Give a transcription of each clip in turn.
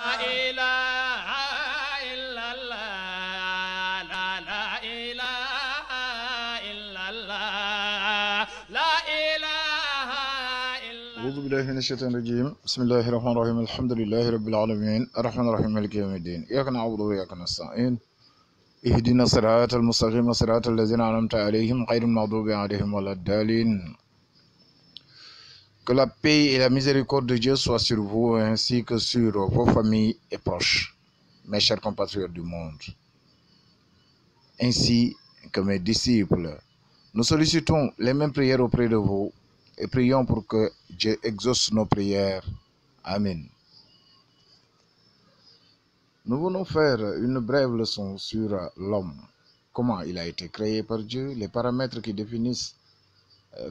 أعوذ بالله من الشيطان الرجيم بسم الله الرحمن الرحيم الحمد لله رب العالمين الرحمن الرحيم مالك يوم الدين إياك نعبد وإياك نستعين اهدنا الصراط المستقيم صراط الذين أنعمت عليهم غير المغضوب عليهم ولا الضالين. Que la paix et la miséricorde de Dieu soient sur vous ainsi que sur vos familles et proches, mes chers compatriotes du monde, ainsi que mes disciples. Nous sollicitons les mêmes prières auprès de vous et prions pour que Dieu exauce nos prières. Amen. Nous venons faire une brève leçon sur l'homme, comment il a été créé par Dieu, les paramètres qui définissent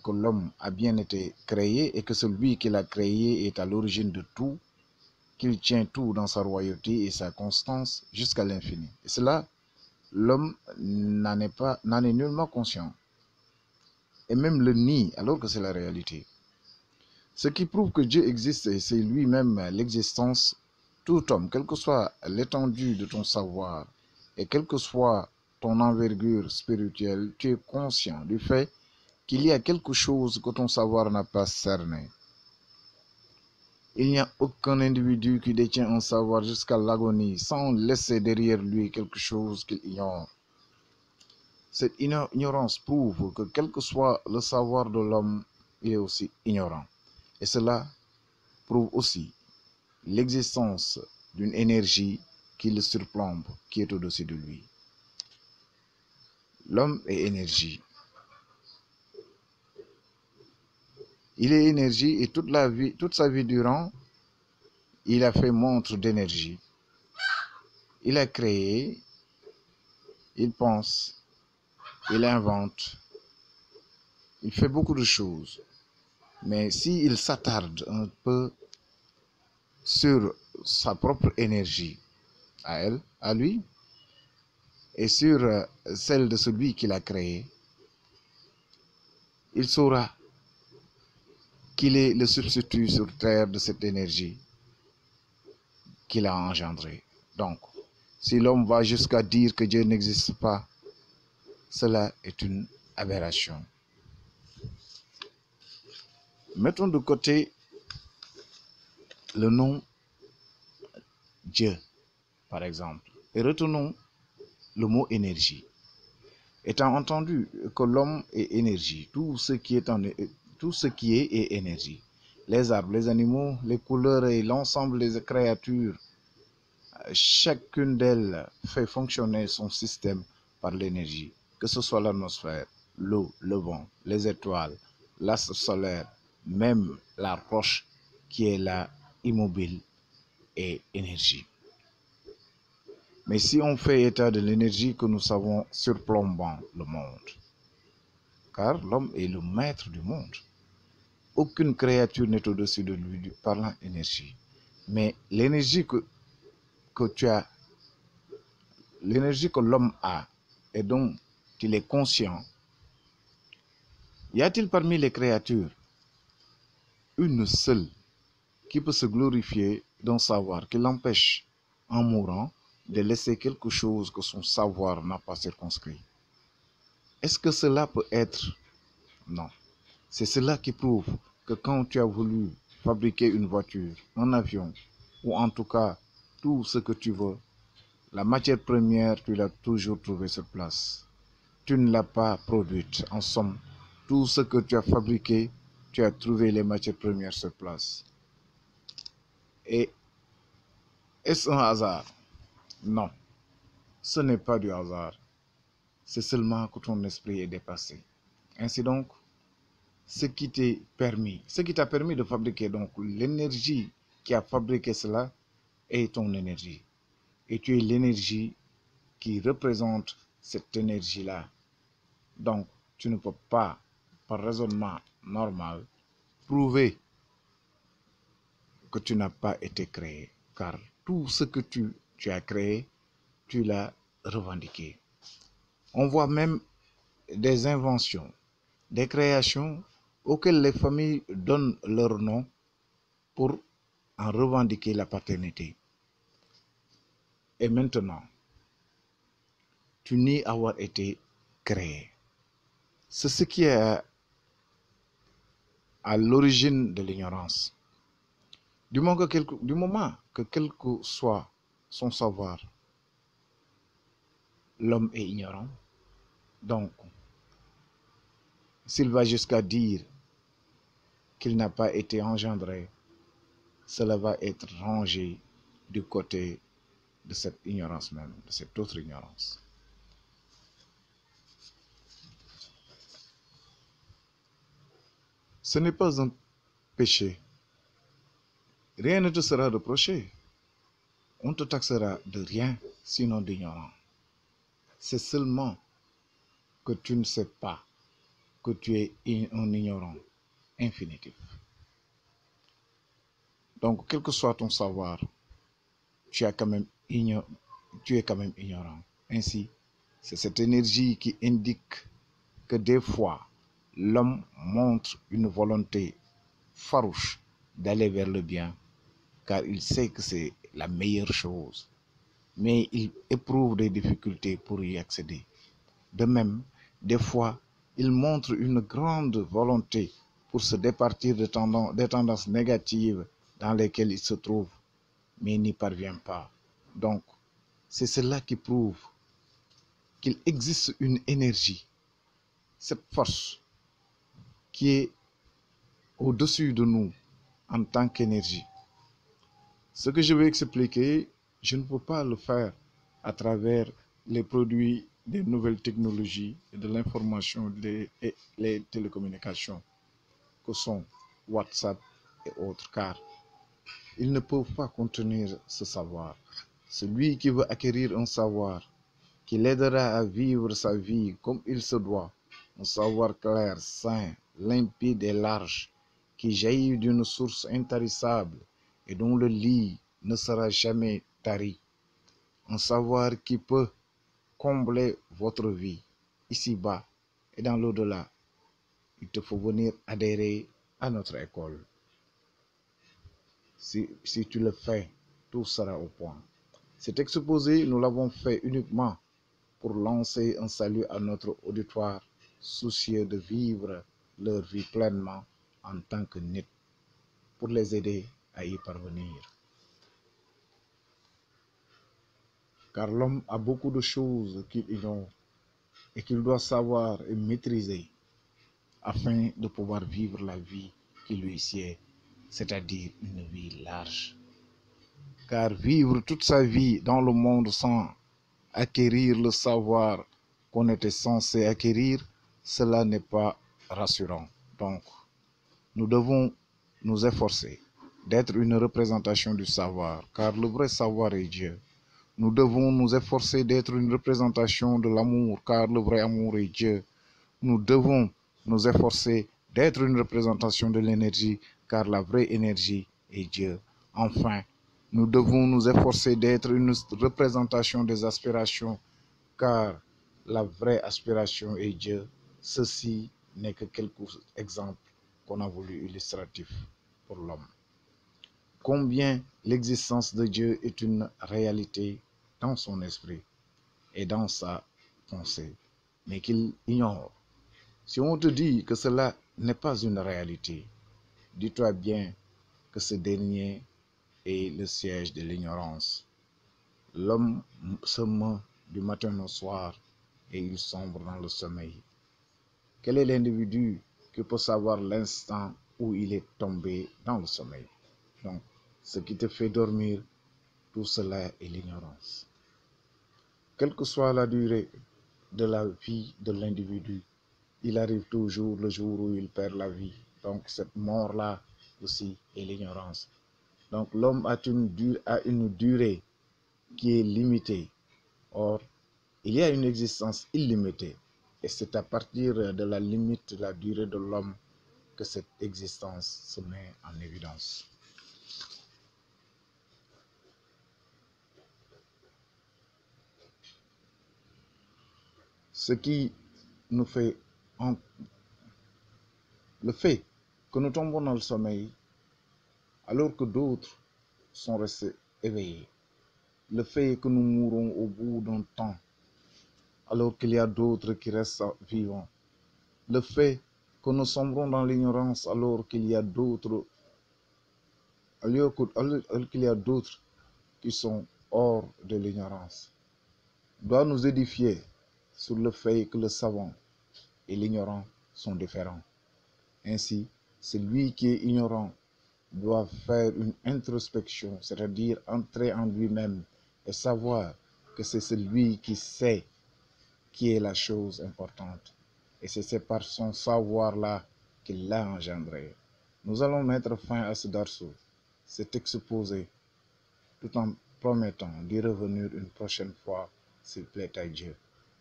que l'homme a bien été créé et que celui qui l'a créé est à l'origine de tout, qu'il tient tout dans sa royauté et sa constance jusqu'à l'infini. Et cela, l'homme n'en est nullement conscient et même le nie alors que c'est la réalité. Ce qui prouve que Dieu existe, c'est lui-même l'existence. Tout homme, quelle que soit l'étendue de ton savoir et quelle que soit ton envergure spirituelle, tu es conscient du fait qu'il y a quelque chose que ton savoir n'a pas cerné. Il n'y a aucun individu qui détient un savoir jusqu'à l'agonie sans laisser derrière lui quelque chose qu'il ignore. Cette ignorance prouve que quel que soit le savoir de l'homme, il est aussi ignorant. Et cela prouve aussi l'existence d'une énergie qui le surplombe, qui est au-dessus de lui. L'homme est énergie. Il est énergie et toute sa vie durant, il a fait montre d'énergie. Il a créé, il pense, il invente, il fait beaucoup de choses. Mais s'il s'attarde un peu sur sa propre énergie, à lui, et sur celle de celui qui l'a créé, il saura qu'il est le substitut sur terre de cette énergie qu'il a engendrée. Donc, si l'homme va jusqu'à dire que Dieu n'existe pas, cela est une aberration. Mettons de côté le nom Dieu, par exemple, et retenons le mot énergie. Étant entendu que l'homme est énergie, tout ce qui est énergie. Les arbres, les animaux, les couleurs et l'ensemble des créatures, chacune d'elles fait fonctionner son système par l'énergie, que ce soit l'atmosphère, l'eau, le vent, les étoiles, l'astre solaire, même la roche qui est là, immobile, est énergie. Mais si on fait état de l'énergie que nous savons surplombant le monde, car l'homme est le maître du monde, aucune créature n'est au-dessus de lui parlant énergie. Mais l'énergie que l'homme a et dont il est conscient, y a-t-il parmi les créatures une seule qui peut se glorifier d'un savoir qui l'empêche, en mourant, de laisser quelque chose que son savoir n'a pas circonscrit? Est-ce que cela peut être? Non. C'est cela qui prouve que quand tu as voulu fabriquer une voiture, un avion, ou en tout cas tout ce que tu veux, la matière première, tu l'as toujours trouvée sur place. Tu ne l'as pas produite. En somme, tout ce que tu as fabriqué, tu as trouvé les matières premières sur place. Et est-ce un hasard? Non, ce n'est pas du hasard. C'est seulement que ton esprit est dépassé. Ainsi donc, ce qui t'a permis de fabriquer, donc l'énergie qui a fabriqué cela est ton énergie. Et tu es l'énergie qui représente cette énergie-là. Donc, tu ne peux pas, par raisonnement normal, prouver que tu n'as pas été créé. Car tout ce que tu as créé, tu l'as revendiqué. On voit même des inventions, des créations auxquelles les familles donnent leur nom pour en revendiquer la paternité. Et maintenant, tu nies avoir été créé. C'est ce qui est à l'origine de l'ignorance. Du moment que quel que soit son savoir, l'homme est ignorant. Donc, s'il va jusqu'à dire qu'il n'a pas été engendré, cela va être rangé du côté de cette ignorance même, de cette autre ignorance. Ce n'est pas un péché. Rien ne te sera reproché. On te taxera de rien, sinon d'ignorant. C'est seulement que tu ne sais pas que tu es un ignorant infinitif. Donc, quel que soit ton savoir, tu es quand même ignorant. Ainsi, c'est cette énergie qui indique que des fois, l'homme montre une volonté farouche d'aller vers le bien, car il sait que c'est la meilleure chose, mais il éprouve des difficultés pour y accéder. De même, des fois, il montre une grande volonté pour se départir des tendances négatives dans lesquelles il se trouve, mais n'y parvient pas. Donc, c'est cela qui prouve qu'il existe une énergie, cette force qui est au-dessus de nous en tant qu'énergie. Ce que je vais expliquer, je ne peux pas le faire à travers les produits des nouvelles technologies et de l'information et les télécommunications que sont WhatsApp et autres, car ils ne peuvent pas contenir ce savoir. Celui qui veut acquérir un savoir qui l'aidera à vivre sa vie comme il se doit, un savoir clair, sain, limpide et large, qui jaillit d'une source intarissable et dont le lit ne sera jamais tari. Un savoir qui peut combler votre vie, ici-bas et dans l'au-delà. Il te faut venir adhérer à notre école. Si tu le fais, tout sera au point. Cet exposé, nous l'avons fait uniquement pour lancer un salut à notre auditoire, soucieux de vivre leur vie pleinement en tant que NIT, pour les aider à y parvenir. Car l'homme a beaucoup de choses qu'il ignore et qu'il doit savoir et maîtriser afin de pouvoir vivre la vie qui lui sied, c'est-à-dire une vie large. Car vivre toute sa vie dans le monde sans acquérir le savoir qu'on était censé acquérir, cela n'est pas rassurant. Donc, nous devons nous efforcer d'être une représentation du savoir, car le vrai savoir est Dieu. Nous devons nous efforcer d'être une représentation de l'amour, car le vrai amour est Dieu. Nous devons nous efforcer d'être une représentation de l'énergie, car la vraie énergie est Dieu. Enfin, nous devons nous efforcer d'être une représentation des aspirations, car la vraie aspiration est Dieu. Ceci n'est que quelques exemples qu'on a voulu illustratifs pour l'homme. Combien l'existence de Dieu est une réalité dans son esprit et dans sa pensée, mais qu'il ignore. Si on te dit que cela n'est pas une réalité, dis-toi bien que ce dernier est le siège de l'ignorance. L'homme se meut du matin au soir et il sombre dans le sommeil. Quel est l'individu qui peut savoir l'instant où il est tombé dans le sommeil? Donc, ce qui te fait dormir, tout cela est l'ignorance. Quelle que soit la durée de la vie de l'individu, il arrive toujours le jour où il perd la vie. Donc, cette mort-là aussi est l'ignorance. Donc, l'homme a une durée qui est limitée. Or, il y a une existence illimitée. Et c'est à partir de la limite de la durée de l'homme que cette existence se met en évidence. Ce qui nous fait, le fait que nous tombons dans le sommeil alors que d'autres sont restés éveillés, le fait que nous mourrons au bout d'un temps, alors qu'il y a d'autres qui restent vivants. Le fait que nous sombrons dans l'ignorance, alors qu'il y a d'autres, qui sont hors de l'ignorance, doit nous édifier sur le fait que le savant et l'ignorant sont différents. Ainsi, celui qui est ignorant doit faire une introspection, c'est-à-dire entrer en lui-même et savoir que c'est celui qui sait qui est la chose importante. Et c'est par son savoir-là qu'il l'a engendré. Nous allons mettre fin à ce darsu, cet exposé, tout en promettant d'y revenir une prochaine fois, s'il plaît à Dieu.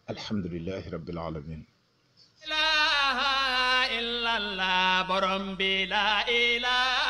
Alhamdulillahi Rabbil Alamin. La ilaha illallah, borom bi la ilaha